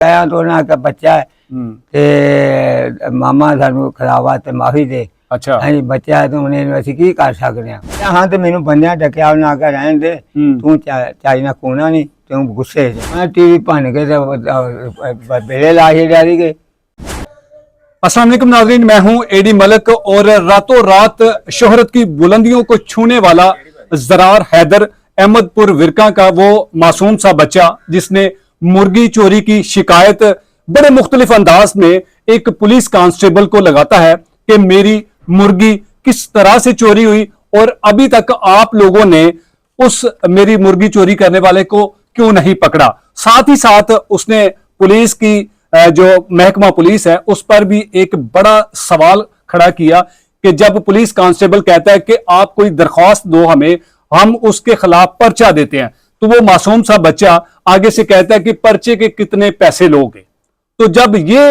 तो उन्होंने आख्या बच्चा है ते मामा सानू खिलावा ते माफी दे। अच्छा हाँ जी बच्चा है तो उन्हें असीं की कर सकते हैं। हाँ तो मैनू बंदियां डकिया उन्हें आख्या रहन दे तू चाई ना कूना नहीं तू गुस्से च। मैं टीवी भन के बेड़े ला छड़िया दी गए। अस्सलाम वालेकुम नाज़रीन, मैं हूं एडी मलिक और रातों रात शोहरत की बुलंदियों को छूने वाला ज़रार हैदर अहमदपुर विरका का वो मासूम सा बच्चा जिसने मुर्गी चोरी की शिकायत बड़े मुख्तलिफ अंदाज में एक पुलिस कांस्टेबल को लगाता है कि मेरी मुर्गी किस तरह से चोरी हुई और अभी तक आप लोगों ने उस मेरी मुर्गी चोरी करने वाले को क्यों नहीं पकड़ा। साथ ही साथ उसने पुलिस की जो महकमा पुलिस है उस पर भी एक बड़ा सवाल खड़ा किया कि जब पुलिस कांस्टेबल कहता है कि आप कोई दरख्वास्त दो हमें, हम उसके खिलाफ पर्चा देते हैं, तो वो मासूम सा बच्चा आगे से कहता है कि पर्चे के कितने पैसे लोगे। तो जब ये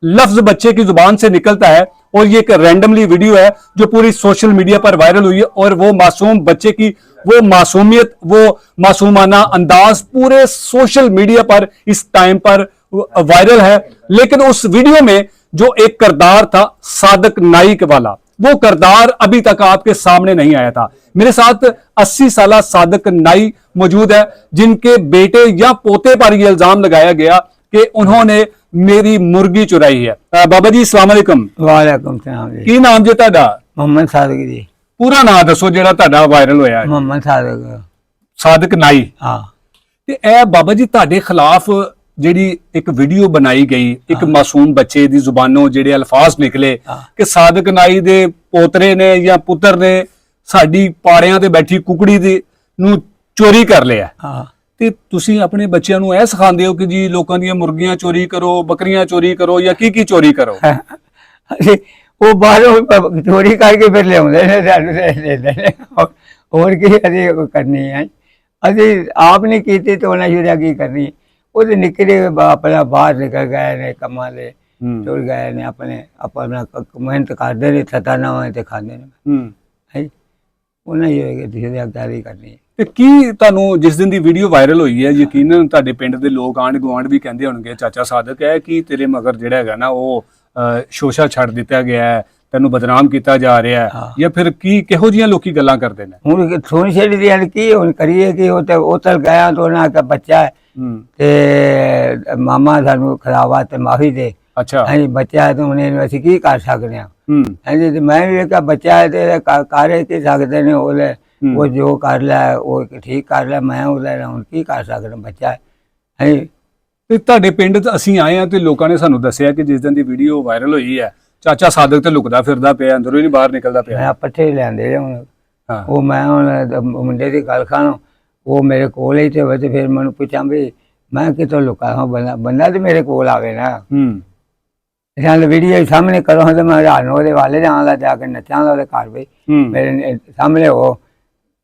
लफ्ज बच्चे की जुबान से निकलता है और ये एक रैंडमली वीडियो है जो पूरी सोशल मीडिया पर वायरल हुई है और वो मासूम बच्चे की वो मासूमियत, वो मासूमाना अंदाज पूरे सोशल मीडिया पर इस टाइम पर वायरल है। लेकिन उस वीडियो में जो एक किरदार था सादिक नाइक वाला, वो किरदार अभी तक आपके सामने नहीं आया था। मेरे साथ 80 साल सादिक नाई मौजूद है जिनके बेटे या पोते पर यह इल्जाम लगाया गया कि उन्होंने मेरी मुर्गी चुराई है। बाबा जी अस्सलाम वालेकुम। वालेकुम सलाम जी। की नाम जे तुहाडा? मोहम्मद सादिक जी। पूरा नाम दसो जेड़ा तुहाडा वायरल होया है। मोहम्मद सादिक। सादिक नाई। हाँ ते ए बाबा जी तुहाडे खिलाफ ਜਿਹੜੀ ਇੱਕ ਵੀਡੀਓ ਬਣਾਈ ਗਈ ਇੱਕ ਮਾਸੂਮ ਬੱਚੇ ਦੀ ਜ਼ੁਬਾਨੋਂ ਜਿਹੜੇ ਅਲਫਾਜ਼ ਨਿਕਲੇ ਕਿ ਸਾਦਿਕ ਨਾਈ ਦੇ ਪੋਤਰੇ ਨੇ ਜਾਂ ਪੁੱਤਰ ਨੇ ਸਾਡੀ ਪਾੜਿਆਂ ਤੇ ਬੈਠੀ ਕੁਕੜੀ ਦੀ ਨੂੰ ਚੋਰੀ ਕਰ ਲਿਆ। ਤੇ ਤੁਸੀਂ ਆਪਣੇ ਬੱਚਿਆਂ ਨੂੰ ਇਹ ਸਿਖਾਉਂਦੇ ਹੋ ਕਿ ਜੀ ਲੋਕਾਂ ਦੀਆਂ ਮੁਰਗੀਆਂ ਚੋਰੀ ਕਰੋ, ਬੱਕਰੀਆਂ ਚੋਰੀ ਕਰੋ ਜਾਂ ਕੀ ਚੋਰੀ ਕਰੋ? ਉਹ ਬਾਹਰੋਂ ਚੋਰੀ ਕਰਕੇ ਫਿਰ ਲਿਆਉਂਦੇ ਨੇ ਸਾਨੂੰ ਦੇ ਦਿੰਦੇ ਨੇ। ਹੋਰ ਕੀ ਅਸੀਂ ਕਰਨੀ ਹੈ? ਅਸੀਂ ਆਪ ਨਹੀਂ ਕੀਤੀ ਤੇ ਉਹਨਾਂ ਸ਼ੁਰੂ ਕੀ ਕਰਨੀ? ਉਹ ਤੇ ਨਿਕਲੇ ਆਪਣਾ ਬਾਹਰ ਨਿਕਲ ਗਏ ਨੇ ਕੰਮਾਂ ਦੇ, ਤੁਰ ਗਏ ਨੇ ਆਪਣੇ ਆਪਣਾ ਮਿਹਨਤ ਕਰਦੇ ਨੇ ਥਤਾ ਨਾ ਹੋਏ ਤੇ ਖਾਂਦੇ ਨੇ। ਹੈ ਉਹਨਾਂ ਹੀ ਹੋਏਗਾ ਤੁਸੀਂ ਤਿਆਰੀ ਕਰਨੀ। ਤੇ ਕੀ ਤੁਹਾਨੂੰ ਜਿਸ ਦਿਨ ਦੀ ਵੀਡੀਓ ਵਾਇਰਲ ਹੋਈ ਹੈ ਯਕੀਨਨ ਤੁਹਾਡੇ ਪਿੰਡ ਦੇ ਲੋਕ ਆਂਢ ਗੁਆਂਢ ਵੀ ਕਹਿੰਦੇ ਹੋਣਗੇ ਚਾਚਾ ਸਾਦਿਕ ਹੈ ਕਿ ਤੇਰੇ ਮਗਰ ਜਿਹੜਾ ਹੈਗਾ ਨਾ ਉਹ ਸ਼ੋਸ਼ਾ ਛੱਡ ਦਿੱਤਾ ਗਿਆ ਹੈ, ਤੈਨੂੰ ਬਦਨਾਮ ਕੀਤਾ ਜਾ ਰਿਹਾ ਹੈ, ਜਾਂ ਫਿਰ ਕੀ ਕਿਹੋ ਜਿਹੀਆਂ ਲੋਕੀ ਗੱਲਾਂ ਕਰਦੇ ਨੇ? ਹੁਣ ਸੁਣ ਛੇੜੀ ਦੀ ਕੀ ਹੁਣ ਕਰੀਏ ਕਿ ਉਹ ਤਾਂ ਗਿਆ ਤਾਂ ਉਹਨਾਂ ਦਾ ਬੱਚਾ ਹੈ ਤੇ ਮਾਮਾ ਸਾਨੂੰ ਖਿਲਾਵਾ ਤੇ ਮਾਫੀ ਦੇ। ਅੱਛਾ ਹਾਂਜੀ ਬੱਚਾ ਹੈ ਤਾਂ ਉਹਨੇ ਅਸੀਂ ਕੀ ਕਰ ਸਕਦੇ ਹਾਂ? ਹਾਂਜੀ ਤੇ ਮੈਂ ਵੀ ਵੇਖਿਆ ਬੱਚਾ ਹੈ ਤੇ ਕਰ ਕੀ ਸਕਦੇ ਨੇ ਉਹਲੇ ਉਹ ਜੋ ਕਰ ਲੈ ਉਹ ਠੀਕ ਕਰ ਲੈ, ਮੈਂ ਉਹਦਾ ਹੁਣ ਕੀ ਕਰ ਸਕਦਾ ਬੱਚਾ ਹੈ। ਹਾਂਜੀ ਤੇ ਤੁਹਾਡੇ ਪਿੰਡ ਅਸੀਂ ਆਏ ਆ ਤੇ ਲੋਕਾਂ ਨੇ ਸਾਨੂੰ ਦੱਸਿਆ ਕਿ ਜਿਸ ਦਿਨ ਦੀ ਵੀਡੀਓ ਵਾਇਰਲ ਹੋਈ ਹੈ ਚਾਚਾ ਸਾਦਿਕ ਤੇ ਲੁਕਦਾ ਫਿਰਦਾ ਪਿਆ, ਅੰਦਰੋਂ ਹੀ ਨਹੀਂ ਬਾਹਰ ਨਿਕਲਦਾ ਪਿਆ। ਮੈਂ ਪੱਠੇ ਲਿਆਂਦੇ ਹੁਣ ਉਹ ਮੈਂ ਹੁਣ ਮੁੰਡੇ ਦੀ ਗੱਲ ਖਾਣੋ ਉਹ ਮੇਰੇ ਕੋਲ ਹੀ ਤੇ ਵਜੇ ਫਿਰ ਮੈਨੂੰ ਪੁੱਛਾਂ ਵੀ ਮੈਂ ਕਿਤੋਂ ਲੁਕਾ ਬੰਦਾ ਤੇ ਮੇਰੇ ਕੋਲ ਆਵੇ ਨਾ। ਚੱਲ ਵੀਡੀਓ ਸਾਹਮਣੇ ਕਰੋ ਤੇ ਮੈਂ ਰਾਤ ਨੂੰ ਉਹਦੇ ਵਾਲੇ ਜਾਣ ਜਾ ਕੇ ਨੱਚਾਂ ਉਹਦੇ ਘਰ ਵੀ ਮੇਰੇ ਸਾਹਮਣੇ ਉਹ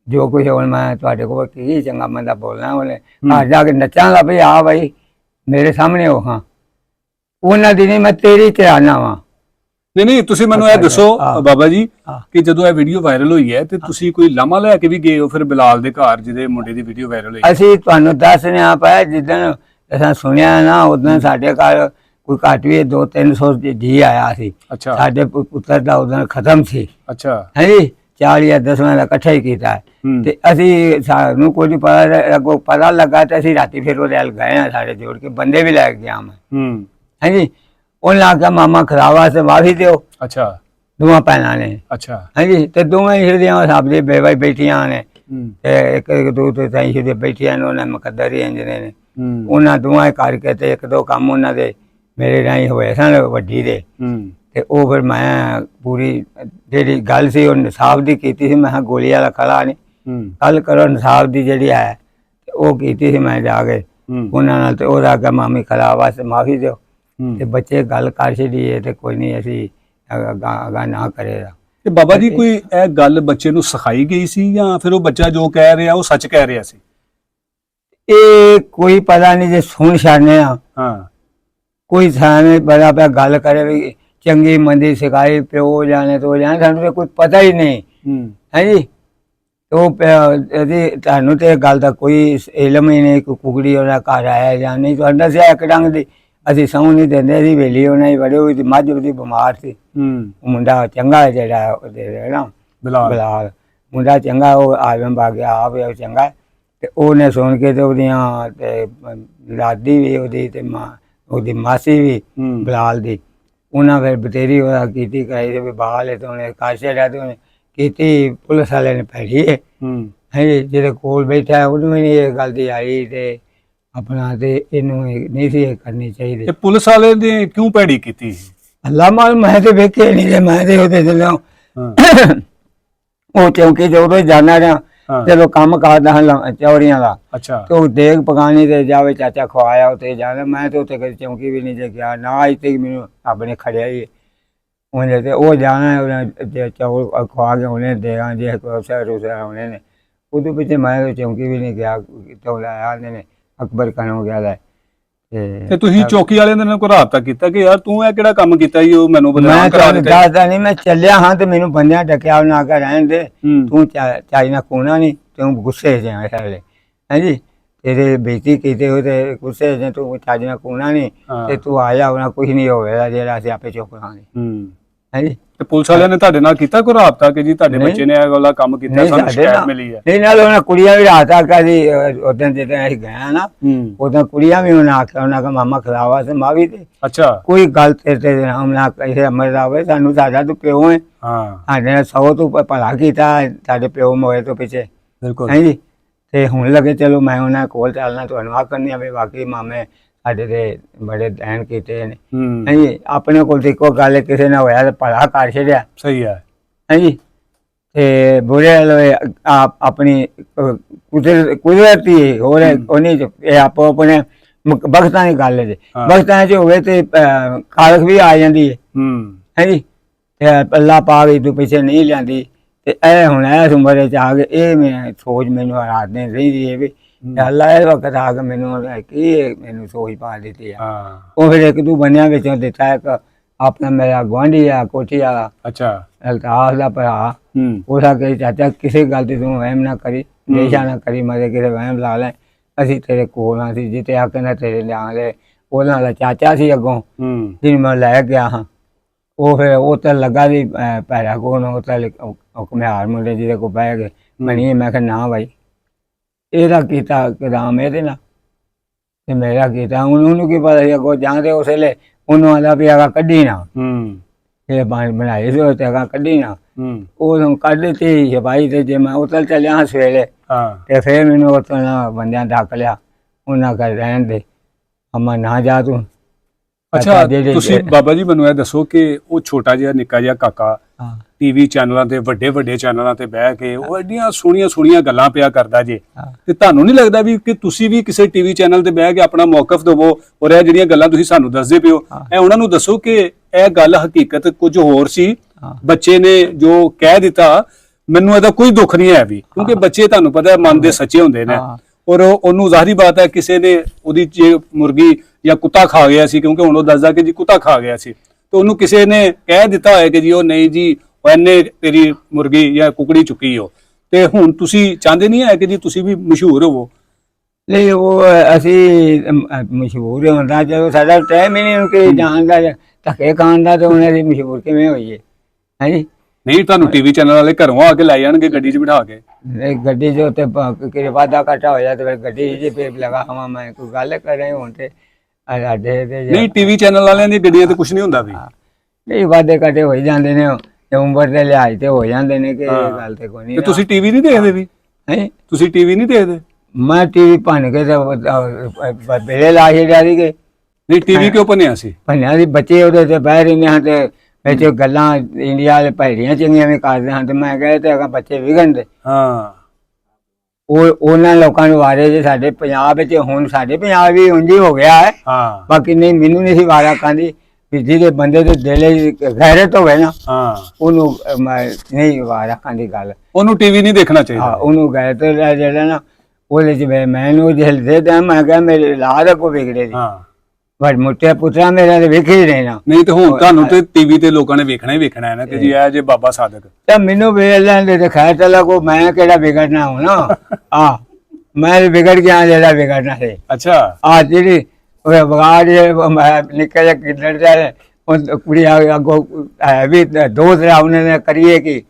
ਜੋ ਕੁਛ ਹੁਣ ਮੈਂ ਤੁਹਾਡੇ ਕੋਲ ਕੀ ਚੰਗਾ ਮੰਦਾ ਬੋਲਣਾ ਉਹਨੇ ਘਰ ਜਾ ਕੇ ਨੱਚਾਂ ਲਾ ਵੀ ਆ ਬਾਈ ਮੇਰੇ ਸਾਹਮਣੇ ਉਹ। ਹਾਂ ਉਹਨਾਂ ਦੀ ਨਹੀਂ ਮੈਂ ਤੇਰੀ ਤੇ ਆਣਾ ਵਾ। ਨਹੀਂ ਤੁਸੀਂ ਮੈਨੂੰ ਇਹ ਦੱਸੋ ਬਾਬਾ ਜੀ ਕਿ ਜਦੋਂ ਇਹ ਵੀਡੀਓ ਵਾਇਰਲ ਹੋਈ ਹੈ ਤੇ ਤੁਸੀਂ ਕੋਈ ਲਾਮਾ ਲੈ ਕੇ ਵੀ ਗਏ ਹੋ ਫਿਰ ਬਿਲਾਲ ਦੇ ਘਰ ਜਿਹਦੇ ਮੁੰਡੇ ਦੀ ਵੀਡੀਓ ਵਾਇਰਲ ਹੋਈ? ਅਸੀਂ ਤੁਹਾਨੂੰ ਦੱਸਨੇ ਆ ਪਾਇਆ ਜਿੱਦਣ ਅਸਾਂ ਸੁਣਿਆ ਨਾ ਉਦੋਂ ਸਾਡੇ ਘਰ ਕੋਈ ਘੱਟ ਵੀ 200-300 ਜੀ ਆਇਆ ਸੀ। ਸਾਡੇ ਪੁੱਤਰ ਦਾ ਉਦੋਂ ਖਤਮ ਸੀ। ਅੱਛਾ ਹਾਂਜੀ 40 ਜਾਂ 10 ਦਾ ਇਕੱਠਾ ਹੀ ਕੀਤਾ ਤੇ ਅਸੀਂ ਸਾਨੂੰ ਕੋਈ ਪਤਾ ਅੱਗੋਂ ਪਤਾ ਲੱਗਾ ਤੇ ਅਸੀਂ ਰਾਤੀ ਫਿਰ ਉਹਦੇ ਨਾਲ ਗਏ ਆ ਸਾਰੇ ਜੋੜ ਕੇ ਬੰਦੇ ਵੀ ਲੈ ਕੇ ਗਿਆ ਮੈਂ। ਹਾਂਜੀ ਉਹਨਾਂ ਆਖਿਆ ਮਾਮਾ ਖਰਾਵਾ ਤੇ ਮਾਫੀ ਦਿਓ। ਅੱਛਾ ਦੋਵਾਂ ਭੈਣਾਂ ਨੇ। ਅੱਛਾ ਹਾਂਜੀ ਤੇ ਦੋਵੇਂ ਹਿਰਦਿਆਂ ਸਭ ਦੇ ਬੇਵਾਈ ਬੈਠੀਆਂ ਨੇ ਤੇ ਇੱਕ ਦੋ ਤੇ ਤਾਈ ਹਿਰਦੇ ਬੈਠੀਆਂ ਨੇ। ਉਹਨਾਂ ਮੁਕੱਦਰ ਹੀ ਇੰਜਨੇ ਨੇ ਉਹਨਾਂ ਦੋਵਾਂ ਕਰਕੇ ਤੇ ਇੱਕ ਦੋ ਕੰਮ ਉਹਨਾਂ ਦੇ ਮੇਰੇ ਰਾਹੀਂ ਹੋਏ ਸਨ ਵੱਡੀ ਦੇ ਤੇ ਉਹ ਫਿਰ ਮੈਂ ਪੂਰੀ ਜਿਹੜੀ ਗੱਲ ਸੀ ਉਹ ਨਸਾਬ ਦੀ ਕੀਤੀ ਸੀ। ਮੈਂ ਗੋਲੀ ਵਾਲਾ ਖੜਾ ਨਹੀਂ ਕੱਲ ਕਰੋ ਨਸਾਬ ਦੀ ਜਿਹੜੀ ਹੈ ਉਹ ਕੀਤੀ ਸੀ ਮੈਂ ਜਾ ਕੇ ਉਹਨਾਂ ਨਾਲ ਤੇ ਉਹਦਾ ਅੱਗੇ ਮਾਮੀ ਖੜਾ ਵਾਸਤੇ ਮਾਫੀ ਦਿਓ ਤੇ ਬੱਚੇ ਗੱਲ ਕਰ ਛੱਡੀਏ ਤੇ ਕੋਈ ਨਹੀਂ ਅਸੀਂ ਅਗਾ ਨਾ ਕਰੇਗਾ। ਤੇ ਬਾਬਾ ਜੀ ਕੋਈ ਇਹ ਗੱਲ ਬੱਚੇ ਨੂੰ ਸਿਖਾਈ ਗਈ ਸੀ ਜਾਂ ਫਿਰ ਉਹ ਬੱਚਾ ਜੋ ਕਹਿ ਰਿਹਾ ਉਹ ਸੱਚ ਕਹਿ ਰਿਹਾ ਸੀ? ਇਹ ਕੋਈ ਪਤਾ ਨਹੀਂ ਜੇ ਸੁਣ ਛੱਡਨੇ ਆ। ਕੋਈ ਸਾਹਮਣੇ ਬੜਾ ਪਿਆ ਗੱਲ ਕਰੇ ਵੀ ਚੰਗੀ ਮੰਦੀ ਸਿਖਾਈ ਪਿਓ ਜਾਣੇ ਤੋਂ ਜਾਣੇ ਸਾਨੂੰ ਤਾਂ ਕੋਈ ਪਤਾ ਹੀ ਨਹੀਂ ਹੈ ਜੀ। ਉਹ ਤੁਹਾਨੂੰ ਤੇ ਗੱਲ ਦਾ ਕੋਈ ਇਲਮ ਹੀ ਨਹੀਂ। ਕੋਈ ਕੁਕੜੀ ਉਹਦਾ ਘਰ ਆਇਆ ਜਾਂ ਨਹੀਂ ਤੁਹਾਨੂੰ ਦੱਸਿਆ ਇੱਕ ਡੰਗ ਦੀ ਅਸੀਂ ਸਹੁੰ ਨਹੀਂ ਦਿੰਦੇ ਸੀ ਵੇਲੀ ਉਹਨਾਂ ਹੀ ਬੜੇ ਉਹਦੀ ਮੱਝ ਉਹਦੀ ਬਿਮਾਰ ਸੀ। ਉਹ ਮੁੰਡਾ ਚੰਗਾ ਜਿਹੜਾ ਉਹਦੇ ਨਾ ਬਲਾਲ ਮੁੰਡਾ ਚੰਗਾ, ਉਹ ਆਲਮ ਪਾ ਗਿਆ ਆਪ ਉਹ ਚੰਗਾ। ਤੇ ਉਹਨੇ ਸੁਣ ਕੇ ਤੇ ਉਹਦੀਆਂ ਤੇ ਲਾਡੀ ਵੀ ਉਹਦੀ ਤੇ ਉਹਦੀ ਮਾਸੀ ਵੀ ਬਲਾਲ ਦੀ, ਉਹਨਾਂ ਫਿਰ ਬਤੇਰੀ ਉਹਦਾ ਕੀਤੀ ਕਰਾਈ ਤੇ ਬਾਲ ਤੇ ਉਹਨੇ ਕਰ ਛੱਡਿਆ ਤੇ ਉਹਨੇ ਕੀਤੀ। ਪੁਲਿਸ ਵਾਲੇ ਨੇ ਫੜੀ ਹੈ ਜਿਹਦੇ ਕੋਲ ਬੈਠਾ ਉਹਨੂੰ ਵੀ ਨਹੀਂ ਇਹ ਗੱਲ ਦੀ ਆਈ ਤੇ ਆਪਣਾ ਤੇ ਇਹਨੂੰ ਨਹੀਂ ਸੀ ਇਹ ਕਰਨੀ ਚਾਹੀਦੀ। ਪੁਲਿਸ ਵਾਲੇ ਨੇ ਕਿਉਂ ਭੈੜੀ ਕੀਤੀ? ਅੱਲਾ ਮਾਲ ਮੈਂ ਤੇ ਵੇਖੇ ਨਹੀਂ ਤੇ ਮੈਂ ਤੇ ਉਹਦੇ ਚਲੋ ਉਹ ਚੌਂਕੀ ਚ ਉਦੋਂ ਜਾਣਾ ਰਿਹਾ ਚਲੋ ਕੰਮ ਕਰਦਾ ਹਾਂ ਚੌੜੀਆਂ ਦਾ। ਤੇ ਉਹ ਦੇਗ ਪਕਾਣੀ ਤੇ ਜਾਵੇ ਚਾਚਾ ਖਵਾਇਆ ਉੱਥੇ ਜਾਣਾ। ਮੈਂ ਤੇ ਉੱਥੇ ਕਦੇ ਚੌਂਕੀ ਵੀ ਨਹੀਂ ਜੇ ਗਿਆ ਨਾ ਇੱਥੇ ਮੈਨੂੰ ਰੱਬ ਨੇ ਖੜਿਆ ਹੀ ਉਹਨੇ ਤੇ ਉਹ ਜਾਣਾ ਜੇ ਚੌਲ ਖਵਾ ਕੇ ਉਹਨੇ ਦੇਗਾ ਜੇ ਰੂਸਾ ਉਹਨੇ ਨੇ ਉਹਦੇ ਪਿੱਛੇ ਮੈਂ ਚੌਂਕੀ ਵੀ ਨਹੀਂ ਗਿਆ। ਕਿਤੋਂ ਲਾਇਆ ਨੇ ਅਕਬਰ ਖਾਨੋਂ ਗਿਆ ਲੈ ਤੇ ਤੁਸੀਂ ਚੌਕੀ ਵਾਲਿਆਂ ਦੇ ਨਾਲ ਕੋਈ ਰਾਬਤਾ ਕੀਤਾ ਕਿ ਯਾਰ ਤੂੰ ਇਹ ਕਿਹੜਾ ਕੰਮ ਕੀਤਾ ਜੀ? ਉਹ ਮੈਨੂੰ ਮੈਂ ਦੱਸਦਾ ਨਹੀਂ, ਮੈਂ ਚੱਲਿਆ ਹਾਂ ਤੇ ਮੈਨੂੰ ਬੰਦਿਆਂ ਡੱਕਿਆ ਉਹਨਾਂ ਕੇ ਰਹਿਣ ਦੇ ਤੂੰ ਚਾਈ ਨਾ ਕੋਣਾ ਨਹੀਂ ਤੂੰ ਗੁੱਸੇ ਚ ਸਾਰੇ ਹਾਂਜੀ ਤੇਰੇ ਬੇਇੱਜ਼ਤੀ ਕੀਤੇ ਹੋਏ ਤੇ ਗੁੱਸੇ ਚ ਤੂੰ ਚਾਈ ਨਾ ਕੋਣਾ ਨਹੀਂ ਤੇ ਤੂੰ ਆ ਜਾ ਉਹਨਾਂ ਕੁਝ ਨਹੀਂ ਹੋਵੇਗਾ ਜਿਹੜਾ ਅਸੀਂ ਆਪੇ ਚੁੱਕ ਲਾਂਗੇ ਹਾਂਜੀ। ਤੇ ਪੁਲਿਸ ਵਾਲਿਆਂ ਨੇ ਤੁਹਾਡੇ ਨਾਲ ਕੀਤਾ ਕੋਈ ਰਾਬਤਾ ਕਿ ਜੀ ਤੁਹਾਡੇ ਬੱਚੇ ਨੇ ਇਹ ਵਾਲਾ ਕੰਮ ਕੀਤਾ ਸਾਨੂੰ ਸ਼ਿਕਾਇਤ ਮਿਲੀ ਹੈ? ਨਹੀਂ ਨਾਲ ਉਹਨਾਂ ਕੁੜੀਆਂ ਵੀ ਰਾਤਾ ਕਦੀ ਉਦੋਂ ਜਦੋਂ ਅਸੀਂ ਗਏ ਨਾ ਉਦੋਂ ਕੁੜੀਆਂ ਵੀ ਉਹਨਾਂ ਆਖਿਆ ਉਹਨਾਂ ਦਾ ਮਾਮਾ ਖਿਲਾਵਾ ਸੀ ਮਾਂ ਵੀ ਤੇ ਕੋਈ ਗੱਲ ਤੇ ਨਾਮ ਨਾ ਕਹੇ ਅਮਰ ਆਵੇ ਸਾਨੂੰ ਸਾਡਾ ਤੂੰ ਪਿਓ ਹੈ ਸਾਡੇ 100 ਤੂੰ ਭਲਾ ਕੀਤਾ ਸਾਡੇ ਪਿਓ ਮੋਏ ਤੋਂ ਪਿੱਛੇ ਹਾਂਜੀ। ਤੇ ਹੁਣ ਲੱਗੇ ਚਲੋ ਮੈਂ ਉਹਨਾਂ ਕੋਲ ਚੱਲਣਾ ਤੁਹਾਨੂੰ ਆ ਕਰਨੀ ਆਵੇ ਵਾਕਈ ਮਾਮੇ ਸਾਡੇ ਤੇ ਬੜੇ ਦੈਨ ਕੀਤੇ ਨੇ ਹਾਂਜੀ। ਆਪਣੇ ਕੋਲ ਤੇ ਇੱਕੋ ਗੱਲ ਕਿਸੇ ਨਾਲ ਹੋਇਆ ਤੇ ਭਲਾ ਕਰ ਛੱਡਿਆ ਸਹੀ ਹੈ ਹਾਂਜੀ। ਤੇ ਬੁਰੇ ਆਪਣੀ ਕੁਦਰਤੀ ਹੋਰ ਉਹਨੇ ਆਪੋ ਆਪਣੇ ਬਖਤਾਂ ਦੀ ਗੱਲ ਜੇ ਬਖਤਾਂ ਚ ਹੋਵੇ ਤੇ ਖਾਲਕ ਵੀ ਆ ਜਾਂਦੀ ਹੈ ਹਾਂਜੀ। ਤੇ ਅੱਲਾ ਪਾਕ ਤੂੰ ਪਿੱਛੇ ਨਹੀਂ ਲਿਆਂਦੀ ਤੇ ਇਹ ਹੁਣ ਇਸ ਉਮਰ ਚ ਆ ਗਏ ਇਹ ਮੈਂ ਸੋਚ ਮੈਨੂੰ ਰਾਤ ਨੇ ਰਹਿੰਦੀ ਹੈ ਵੀ ਅੱਲਾ ਇਹ ਵਕਤ ਆ ਕੇ ਮੈਨੂੰ ਕੀ ਮੈਨੂੰ ਸੋਚ ਪਾ ਦਿੱਤੀ ਆ। ਉਹ ਫਿਰ ਇੱਕ ਤੂੰ ਬੰਨਿਆਂ ਵਿੱਚੋਂ ਦਿੱਤਾ ਇੱਕ ਆਪਣਾ ਮੇਰਾ ਗੁਆਂਢੀ ਆ ਕੋਠੀ ਵਾਲਾ ਅਲਤਾਫ ਦਾ ਭਰਾ ਉਹਦਾ ਕਹੇ ਚਾਚਾ ਕਿਸੇ ਗੱਲ ਤੇ ਤੂੰ ਵਹਿਮ ਨਾ ਕਰੀ ਨੇਸ਼ਾ ਨਾ ਕਰੀ ਮਰੇ ਕਿਸੇ ਵਹਿਮ ਲਾ ਲੈ ਅਸੀਂ ਤੇਰੇ ਕੋਲ ਆ ਸੀ ਜਿੱਤੇ ਆ ਕਹਿੰਦਾ ਤੇਰੇ ਲਿਆ ਦੇ ਉਹਨਾਂ ਦਾ ਚਾਚਾ ਸੀ ਅੱਗੋਂ ਜਿਹਨੂੰ ਮੈਂ ਲੈ ਗਿਆ ਹਾਂ। ਉਹ ਫਿਰ ਉਹ ਤਾਂ ਲੱਗਾ ਸੀ ਪੈਰਾ ਕੋਲ ਉਹ ਤਾਂ ਘੁਮਿਆਰ ਮੁੰਡੇ ਜਿਹਦੇ ਕੋਲ ਬਹਿ ਗਏ ਮਣੀ ਮੈਂ ਕਿਹਾ ਨਾ ਬਾਈ ਇਹਦਾ ਕੀਤਾ ਕਦਾਮ ਇਹਦੇ ਨਾਲ ਤੇ ਮੇਰਾ ਕੀਤਾ ਉਹਨੂੰ ਕੀ ਪਤਾ ਸੀ ਅੱਗੋਂ ਜਾਂਦੇ ਉਸ ਵੇਲੇ ਉਹਨੂੰ ਆਂਦਾ ਵੀ ਆਗਾ ਕੱਢੀ ਨਾ ਇਹ ਬਣਾਏ ਸੀ ਤੇ ਆਗਾ ਕੱਢੀ ਨਾ ਉਹ ਕੱਢ ਦਿੱਤੀ ਛਪਾਈ ਤੇ ਜੇ ਮੈਂ ਉਤਲ ਚੱਲਿਆ ਸਵੇਲੇ ਤੇ ਫਿਰ ਮੈਨੂੰ ਉੱਥੋਂ ਬੰਦਿਆਂ ਡੱਕ ਲਿਆ ਉਹਨਾਂ ਕਰ ਰਹਿਣ ਦੇ ਅਮਾ ਨਾ ਜਾ ਤੂੰ। ਅੱਛਾ ਤੁਸੀਂ ਬਾਬਾ ਜੀ ਮੈਨੂੰ ਇਹ ਦੱਸੋ ਕਿ ਉਹ ਛੋਟਾ ਜਿਹਾ ਨਿੱਕਾ ਜਿਹਾ ਕਾਕਾ ਟੀਵੀ ਚੈਨਲਾਂ ਤੇ ਵੱਡੇ ਵੱਡੇ ਚੈਨਲਾਂ ਤੇ ਬਹਿ ਕੇ ਉਹ ਐਡੀਆਂ ਸੋਹਣੀਆਂ ਗੱਲਾਂ ਪਿਆ ਕਰਦਾ ਜੇ ਤੇ ਤੁਹਾਨੂੰ ਨਹੀਂ ਲੱਗਦਾ ਵੀ ਕਿ ਤੁਸੀਂ ਵੀ ਕਿਸੇ ਟੀਵੀ ਚੈਨਲ ਤੇ ਬਹਿ ਕੇ ਆਪਣਾ ਮੌਕਫ ਦਵੋ ਔਰ ਇਹ ਜਿਹੜੀਆਂ ਗੱਲਾਂ ਤੁਸੀਂ ਸਾਨੂੰ ਦੱਸਦੇ ਪਿਓ ਇਹ ਉਹਨਾਂ ਨੂੰ ਦੱਸੋ ਕਿ ਇਹ ਗੱਲ ਹਕੀਕਤ ਕੁਝ ਹੋਰ ਸੀ ਬੱਚੇ ਨੇ ਜੋ ਕਹਿ ਦਿੱਤਾ ਮੈਨੂੰ ਇਹਦਾ ਕੋਈ ਦੁੱਖ ਨਹੀਂ ਹੈ ਵੀ ਕਿਉਂਕਿ ਬੱਚੇ ਤੁਹਾਨੂੰ ਪਤਾ ਮਨ ਦੇ ਸੱਚੇ ਹੁੰਦੇ ਨੇ ਔਰ ਉਹਨੂੰ ਜ਼ਾਹਰੀ ਬਾਤ ਹੈ ਕਿਸੇ ਨੇ ਉਹਦੀ ਜੇ ਮੁਰਗੀ ਜਾਂ ਕੁੱਤਾ ਖਾ ਗਿਆ ਸੀ ਕਿਉਂਕਿ ਹੁਣ ਉਹ ਦੱਸਦਾ ਕਿ ਜੀ ਕੁੱਤਾ ਖਾ ਗਿਆ ਸੀ ਤੇ ਉਹਨੂੰ ਕਿਸੇ ਨੇ ਕਹਿ ਦਿੱਤਾ ਹੋਇਆ ਕਿ ਜੀ ਉਹ ਨਹੀਂ ਜੀ ਇਹਨੇ ਤੇਰੀ ਮੁਰਗੀ ਜਾਂ ਕੁਕੜੀ ਚੁੱਕੀ ਹੋ ਤੇ ਹੁਣ ਤੁਸੀਂ ਚਾਹੁੰਦੇ ਨਹੀਂ ਹੈ ਕਿ ਜੀ ਤੁਸੀਂ ਵੀ ਮਸ਼ਹੂਰ ਹੋਵੋ? ਨਹੀਂ ਉਹ ਅਸੀਂ ਮਸ਼ਹੂਰ ਹੁੰਦਾ ਜਦੋਂ ਸਾਡਾ ਟਾਈਮ ਹੀ ਨਹੀਂ ਕਿ ਜਾਣਦਾ ਧੱਕੇ ਖਾਣ ਦਾ ਤੇ ਉਹਨਾਂ ਦੀ ਮਸ਼ਹੂਰ ਕਿਵੇਂ ਹੋਈਏ ਹਾਂਜੀ। ਨਹੀਂ ਤੁਹਾਨੂੰ ਟੀਵੀ ਚੈਨਲ ਵਾਲੇ ਘਰੋਂ ਆ ਕੇ ਲੈ ਜਾਣਗੇ ਗੱਡੀ 'ਚ ਬਿਠਾ ਕੇ ਗੱਡੀ 'ਚ ਉੱਤੇ ਕਿ ਵਾਧਾ ਘਾਟਾ ਹੋਇਆ ਤੇ ਫਿਰ ਗੱਡੀ 'ਚ ਪੇਪ ਲਗਾ ਹਵਾਂ ਮੈਂ ਕੋਈ ਗੱਲ ਕਰ ਰਹੇ ਹੁਣ ਤੇ ਨਹੀਂ ਟੀਵੀ ਚੈਨਲ ਵਾਲਿਆਂ ਦੀ ਗੱਡੀਆਂ ਤੇ ਕੁਝ ਨਹੀਂ ਹੁੰਦਾ ਵੀ ਨਹੀਂ ਵਾਧੇ ਘਾਟੇ ਹੋ ਜਾਂਦੇ ਨੇ ਉਮਰ ਦੇ ਲਿਹਾਜ਼ ਤੇ ਹੋ ਜਾਂਦੇ ਨੇ ਕਿ ਇਹ ਗੱਲ ਤੇ ਕੋਈ ਨਹੀਂ। ਤੁਸੀਂ ਟੀਵੀ ਨਹੀਂ ਦੇਖਦੇ ਵੀ ਤੁਸੀਂ ਟੀਵੀ ਨਹੀਂ ਦੇਖਦੇ? ਮੈਂ ਟੀਵੀ ਭੰਨ ਕੇ ਤੇ ਬੇਲੇ ਲਾ ਛੱਡਿਆ ਸੀ ਕਿ ਨਹੀਂ ਟੀਵੀ ਕਿਉਂ ਭੰਨਿਆ ਸੀ? ਭੰਨਿਆ ਸੀ ਬੱਚੇ ਉਹਦੇ ਤੇ ਬਹਿ ਰਹੇ ਨੇ ਤੇ ਵਿੱਚ ਗੱਲਾਂ ਇੰਡੀਆ ਵਾਲੇ ਭੈੜੀਆਂ ਚੰਗੀਆਂ ਵੀ ਕਰਦੇ ਹਨ ਤੇ ਮੈਂ ਕਹੇ ਤੇ ਬੱਚੇ ਵਿਗੜਦੇ ਉਹ ਉਹਨਾਂ ਲੋਕਾਂ ਨੂੰ ਵਾਰੇ ਜੇ ਸਾਡੇ ਪੰਜਾਬ ਵਿੱਚ ਹੁਣ ਸਾਡੇ ਪੰਜਾਬ ਵੀ ਉਂਝ ਹੀ ਹੋ ਗਿਆ ਹੈ ਬਾਕੀ ਨਹੀਂ ਮੈਨੂੰ ਨਹੀਂ ਸੀ ਵਾਰਾ ਕਹਿੰਦੀ ਵੀ ਜਿਹਦੇ ਬੰਦੇ ਦੇ ਦਿਲ ਗੈਰਤ ਹੋਵੇ ਨਾ ਉਹਨੂੰ ਨਹੀਂ ਵਾਰਾ ਕਹਿੰਦੀ ਗੱਲ ਉਹਨੂੰ ਟੀਵੀ ਨਹੀਂ ਦੇਖਣਾ ਚਾਹੀਦਾ ਉਹਨੂੰ ਗੈਰਤ ਜਿਹੜਾ ਨਾ ਉਹਦੇ ਚ ਮੈਨੂੰ ਦਿਲ ਦੇ ਦਿਆਂ ਮੈਂ ਕਿਹਾ ਮੇਰੇ ਲਾਦ ਕੋ ਵਿਗੜੇ ਦੀ ਪਰ ਮੋਟੇ ਪੁੱਤਰਾ ਮੇਰਾ ਤੇ ਵੇਖੇ ਹੀ ਰਹਿਣਾ ਨਹੀਂ ਤੇ ਹੁਣ ਤੁਹਾਨੂੰ ਤੇ ਟੀਵੀ ਤੇ ਲੋਕਾਂ ਨੇ ਵੇਖਣਾ ਹੀ ਵੇਖਣਾ ਹੈ ਨਾ ਕਿ ਜੀ ਇਹ ਜੇ ਬਾਬਾ ਸਾਦਕ ਤਾਂ ਮੈਨੂੰ ਵੇਖ ਲੈਂਦੇ ਤੇ ਖੈਰ ਚਲਾ ਕੋ ਮੈਂ ਕਿਹੜਾ ਵਿਗੜਨਾ ਹੁਣ ਮੈਂ ਵਿਗੜ ਗਿਆ ਜਿਹੜਾ ਵਿਗੜਨਾ ਸੀ। ਅੱਛਾ ਜਿਹੜੀ ਉਹ ਬਗਾੜ ਮੈਂ ਨਿਕਲ ਜਾ ਕਿੱਲੜ ਜਾ ਉਹ ਕੁੜੀ ਅੱਗੋਂ ਹੈ ਵੀ ਦੋਸਤ ਰਿਹਾ ਉਹਨੇ ਨੇ ਕਰੀਏ ਕਿ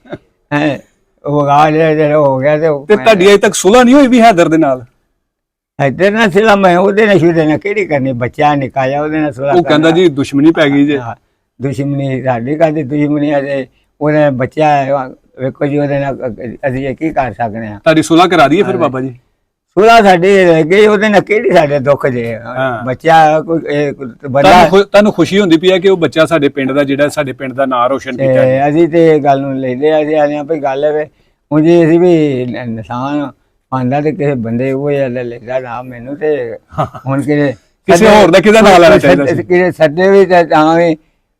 ਹੈ ਉਹ ਬਗਾੜ ਜਿਹੜਾ ਹੋ ਗਿਆ ਤੇ ਤੁਹਾਡੀ ਅਜੇ ਤੱਕ ਸੁਲ੍ਹਾ ਨਹੀਂ ਹੋਈ ਵੀ ਹੈਦਰ ਦੇ ਨਾਲ? ਇੱਧਰ ਨਾ ਸਿਲਾ ਮੈਂ ਉਹਦੇ ਨਾਲ ਸ਼ੁਰੂ ਨਾਲ ਕਿਹੜੀ ਕਰਨੀ, ਬੱਚਾ ਨਿਕਾਇਆ ਉਹਦੇ ਨਾਲ ਸੁਲਾ। ਉਹ ਕਹਿੰਦਾ ਜੀ ਦੁਸ਼ਮਣੀ ਪੈ ਗਈ ਜੇ। ਦੁਸ਼ਮਣੀ ਸਾਡੀ ਕਾਹਦੀ ਦੁਸ਼ਮਣੀ ਹੈ, ਉਹਨੇ ਬੱਚਾ ਵੇਖੋ ਜੀ ਉਹਦੇ ਨਾਲ ਅਸੀਂ ਕੀ ਕਰ ਸਕਦੇ ਹਾਂ। ਤੁਹਾਡੀ ਸੁਲ੍ਹਾ ਕਰਾ ਦਈਏ ਫਿਰ ਬਾਬਾ ਜੀ? ਸੁਲਾ ਸਾਡੀ ਰਹਿ ਗਈ, ਉਹਦੇ ਨਾਲ ਕਿਹੜੀ ਸਾਡੇ ਦੁੱਖ ਜੇ ਬੱਚਾ ਕੋਈ ਬੰਦਾ। ਤੁਹਾਨੂੰ ਖੁਸ਼ੀ ਹੁੰਦੀ ਪਈ ਹੈ ਕਿ ਉਹ ਬੱਚਾ ਸਾਡੇ ਪਿੰਡ ਦਾ ਜਿਹੜਾ ਸਾਡੇ ਪਿੰਡ ਦਾ ਨਾਂ ਰੋਸ਼ਨ ਕੀਤਾ? ਅਸੀਂ ਤੇ ਇਹ ਗੱਲ ਨੂੰ ਲੈਦੇ ਅਸੀਂ ਆਦੇ ਹਾਂ ਵੀ ਗੱਲ ਹੈ ਹੁਣ ਜੀ ਅਸੀਂ ਵੀ ਨਿਸ਼ਾਨ ਪਾਉਂਦਾ ਤੇ ਕਿਸੇ ਬੰਦੇ ਉਹ ਲੈਦਾ ਨਾ ਮੈਨੂੰ ਤੇ ਹੁਣ ਕਿਸੇ ਹੋਰ ਦਾ ਕਿਹਦਾ ਨਾਂ ਲੈਣਾ ਚਾਹੀਦਾ ਸੀ? ਕਿਸੇ ਸੱਦੇ ਵੀ ਤੇ ਤਾਂ ਵੀ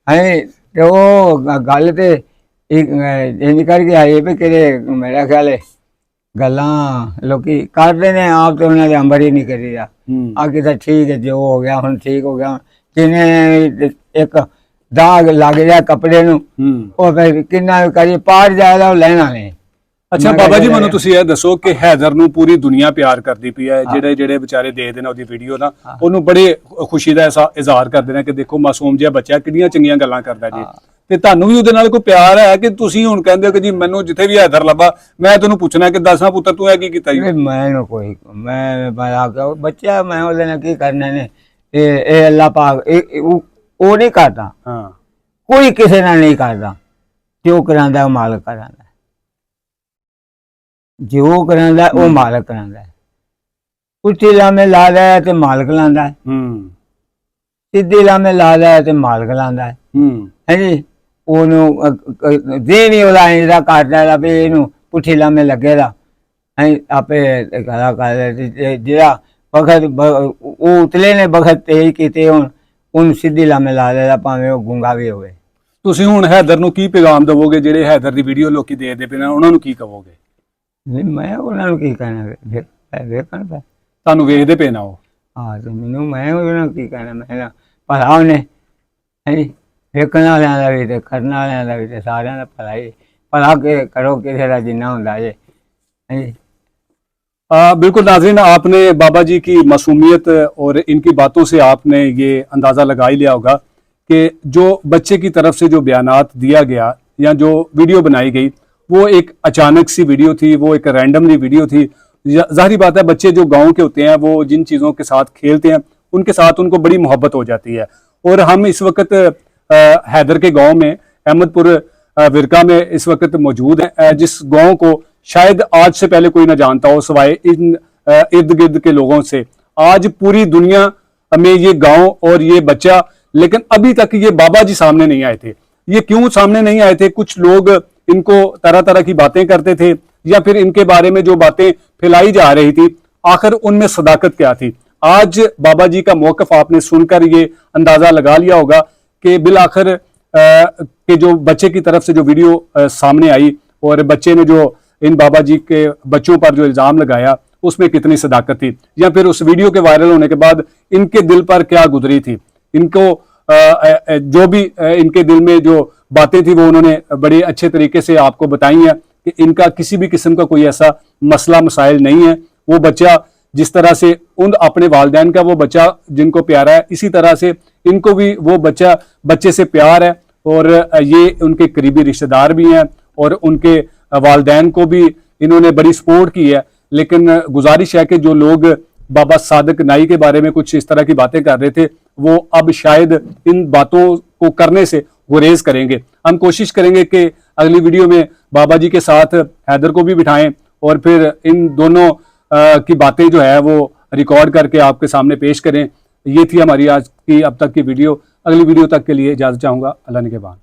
ਹੈ ਤੇ ਉਹ ਗੱਲ ਤੇ ਇੰਜ ਕਰਕੇ ਆਏ ਵੀ ਕਿਹੜੇ ਮੇਰਾ ਖਿਆਲ ਹੈ ਗੱਲਾਂ ਲੋਕੀ ਕਰਦੇ ਨੇ ਆਪ ਤੇ ਉਹਨਾਂ ਦੇ ਅੰਬਰ ਹੀ ਨਹੀਂ ਕਰੀਦਾ। ਅੱਗੇ ਤਾਂ ਠੀਕ ਹੈ ਜੋ ਹੋ ਗਿਆ ਹੁਣ ਠੀਕ ਹੋ ਗਿਆ, ਕਿਨੇ ਇੱਕ ਦਾਗ ਲੱਗ ਗਿਆ ਕੱਪੜੇ ਨੂੰ ਉਹ ਫਿਰ ਕਿੰਨਾ ਕਰੀ ਪਾੜ ਜਾਏਗਾ ਉਹ ਲੈਣਾ ਨਹੀਂ। ਅੱਛਾ ਬਾਬਾ ਜੀ ਮੈਨੂੰ ਤੁਸੀਂ ਇਹ ਦੱਸੋ ਕਿ ਹੈਦਰ ਨੂੰ ਪੂਰੀ ਦੁਨੀਆ ਪਿਆਰ ਕਰਦੀ ਪਈ ਹੈ, ਜਿਹੜੇ ਵਿਚਾਰੇ ਦੇਖਦੇ ਨੇ ਉਹਦੀ ਵੀਡੀਓ ਨਾ ਉਹਨੂੰ ਬੜੇ ਖੁਸ਼ੀ ਦਾ ਇਜ਼ਹਾਰ ਕਰਦੇ ਨੇ ਕਿ ਦੇਖੋ ਮਾਸੂਮ ਜਿਹਾ ਬੱਚਾ ਕਿੰਨੀਆਂ ਚੰਗੀਆਂ ਗੱਲਾਂ ਕਰਦਾ ਜੀ, ਤੇ ਤੁਹਾਨੂੰ ਵੀ ਉਹਦੇ ਨਾਲ ਕੋਈ ਪਿਆਰ ਹੈ ਕਿ ਤੁਸੀਂ ਹੁਣ ਕਹਿੰਦੇ ਹੋ ਕਿ ਜੀ ਮੈਨੂੰ ਜਿੱਥੇ ਵੀ ਹੈਦਰ ਲੱਭਾ ਮੈਂ ਤੈਨੂੰ ਪੁੱਛਣਾ ਕਿ ਦੱਸਾਂ ਪੁੱਤਰ ਤੂੰ ਇਹ ਕੀ ਕੀਤਾ ਜੀ? ਮੈਂ ਕੋਈ ਮੈਂ ਬੱਚਾ ਮੈਂ ਉਹਦੇ ਨਾਲ ਕੀ ਕਰਨਾ ਨੇ, ਇਹ ਅੱਲਾਹ ਪਾਕ ਉਹ ਨਹੀਂ ਕਰਦਾ, ਕੋਈ ਕਿਸੇ ਨਾਲ ਨਹੀਂ ਕਰਦਾ, ਜੋ ਕਰਾਂਦਾ ਉਹ ਮਾਲਕ ਕਰਾਂਦਾ, ਜੋ ਕਰਾਂਦਾ ਉਹ ਮਾਲਕ ਕਰਾਂਦਾ। ਪੁੱਠੀ ਲਾਮੇ ਲਾ ਲਿਆ ਤੇ ਮਾਲਕ ਲਾਂਦਾ, ਸਿੱਧੀ ਲਾਮੇ ਲਾ ਲਿਆ ਤੇ ਮਾਲਕ ਲਾਂਦਾ ਹੈ ਜੀ। ਉਹਨੂੰ ਦੇ ਨਹੀਂ ਉਹਦਾ ਇਹਦਾ ਕਰਦਾ ਵੀ ਇਹਨੂੰ ਪੁੱਠੀ ਲਾਮੇ ਲੱਗੇਗਾ ਆਪੇ ਕਰ ਜਿਹੜਾ ਵਕਤ ਉਹ ਉਤਲੇ ਨੇ ਵਕਤ ਤੇਜ਼ ਕੀਤੇ ਹੁਣ ਉਹਨੂੰ ਸਿੱਧੀ ਲਾਮੇ ਲਾ ਦੇਦਾ ਭਾਵੇਂ ਉਹ ਗੁੰਗਾ ਵੀ ਹੋਵੇ। ਤੁਸੀਂ ਹੁਣ ਹੈਦਰ ਨੂੰ ਕੀ ਪੈਗਾਮ ਦੇਵੋਗੇ ਜਿਹੜੇ ਹੈਦਰ ਦੀ ਵੀਡੀਓ ਲੋਕੀ ਦੇਖਦੇ ਪਏ ਨੇ ਉਹਨਾਂ ਨੂੰ ਕੀ ਕਹੋਗੇ? ਨਹੀਂ ਮੈਂ ਉਹਨਾਂ ਨੂੰ ਕੀ ਕਹਿਣਾ, ਵੇਖਣ ਦਾ ਤੁਹਾਨੂੰ ਵੇਖਦੇ ਪਏ ਨਾ ਉਹ ਤੇ ਮੈਨੂੰ ਮੈਂ ਉਹਨਾਂ ਨੂੰ ਕੀ ਕਹਿਣਾ, ਮੈਂ ਭਲਾ ਉਹਨੇ ਹੈ ਵੇਖਣ ਵਾਲਿਆਂ ਦਾ ਵੀ ਤੇ ਕਰਨ ਵਾਲਿਆਂ ਦਾ ਵੀ ਤੇ ਸਾਰਿਆਂ ਦਾ ਭਲਾ ਹੀ ਭਲਾ करो किसी का जिन्ना होता है। बिल्कुल नाज़रीन, आपने बाबा जी की मासूमियत और इनकी बातों से आपने ये अंदाज़ा लगा ही लिया होगा कि जो बच्चे की तरफ से जो बयानात दिया गया या जो वीडियो बनाई गई वो एक अचानक सी वीडियो थी, वो एक रैंडमली वीडियो थी। ज़ाहिर बात है बच्चे जो गाँव के होते हैं वो जिन चीज़ों के साथ खेलते हैं उनके साथ उनको बड़ी मोहब्बत हो जाती है। और हम इस वक्त हैदर के गाँव में अहमदपुर विरका में इस वक्त मौजूद है, जिस गाँव को शायद आज से पहले कोई ना जानता हो सिवाय इन इर्द गिर्द के लोगों से। आज पूरी दुनिया में ये गांव और ये बच्चा, लेकिन अभी तक ये बाबा जी सामने नहीं आए थे। ये क्यों सामने नहीं आए थे? कुछ लोग इनको तरह तरह की बातें करते थे या फिर इनके बारे में जो बातें फैलाई जा रही थी, आखिर उनमें सदाकत क्या थी? आज बाबा जी का मौकफ आपने सुनकर ये अंदाजा लगा लिया होगा कि बिल आखिर के जो बच्चे की तरफ से जो वीडियो सामने आई और बच्चे ने जो इन बाबा जी के बच्चों पर जो इल्ज़ाम लगाया उसमें कितनी सदाकत थी, या फिर उस वीडियो के वायरल होने के बाद इनके दिल पर क्या गुजरी थी। इनको जो भी इनके दिल में जो बातें थी वो उन्होंने बड़े अच्छे तरीके से आपको बताई हैं कि इनका किसी भी किस्म का कोई ऐसा मसला मसाइल नहीं है। वो बच्चा जिस तरह से उन अपने वालिदैन का वो बच्चा जिनको प्यारा है, इसी तरह से इनको भी वो बच्चे से प्यार है और ये उनके करीबी रिश्तेदार भी हैं और उनके वालिदैन को भी इन्होंने बड़ी सपोर्ट की है। लेकिन गुजारिश है कि जो लोग बाबा सादिक नाई के बारे में कुछ इस तरह की बातें कर रहे थे वो अब शायद इन बातों को करने से गुरेज करेंगे। हम कोशिश करेंगे कि अगली वीडियो में बाबा जी के साथ हैदर को भी बिठाएं और फिर इन दोनों की बातें जो है वो रिकॉर्ड करके आपके सामने पेश करें। ये थी हमारी आज की अब तक की वीडियो। अगली वीडियो तक के लिए इजाज़त चाहूँगा। अल्लाह निगहबान।